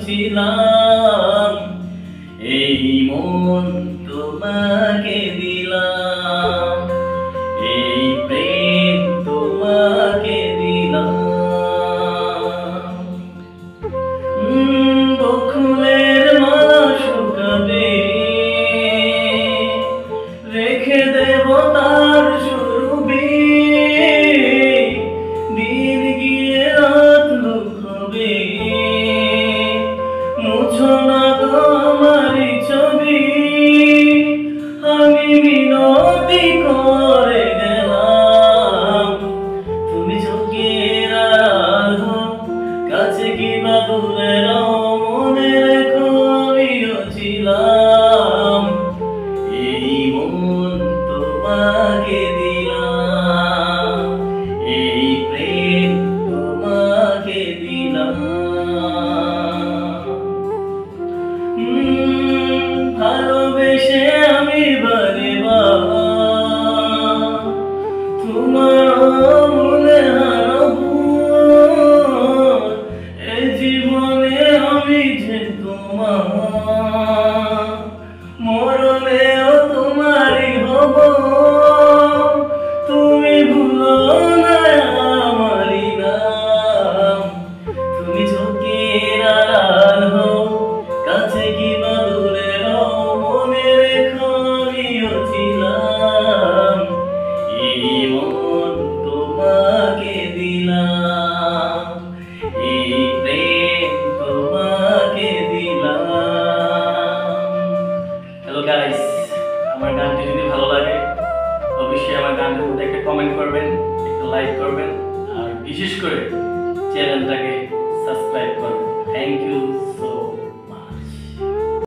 ছিলাম, এই মন তোমাকে দিলাম, এই প্রেম তোমাকে দিলাম। বকুলের মালা শুকাবে, রেখে দেব তার সুরভি, দিন গিয়ে রাত লুকাবে, মুছো না গো আমারি ছবি। আমি মিনতি করে গেলাম, তুমি চোখের আড়াল, কাছে কিংবা দূরে মনে রেখো আমিও ছিলাম, এই মন তোমাকে দিলাম, এই প্রেম তোমাকে দিলাম। ভালোবেসে আমি বারে বার তোমার মনে হারাবো, এই জীবনে আমি যে তোমার, মরণেও তোমারই হব। তুমি ভুলো না আমারই নাম, তুমি চোখের আড়াল হও, কাছে কিংবা দূরে মনে রেখো আমিও ছিলাম, এই মন তোমাকে দিলাম, এই প্রেম তোমাকে দিলাম। হ্যালো গাইস, আমার গানটি যদি ভালো লাগে অবশ্যই আমার গানটির মধ্যে একটা কমেন্ট করবেন, একটা লাইক করবেন, আর বিশেষ করে চ্যানেলটাকে সাবস্ক্রাইব করবেন। Thank you so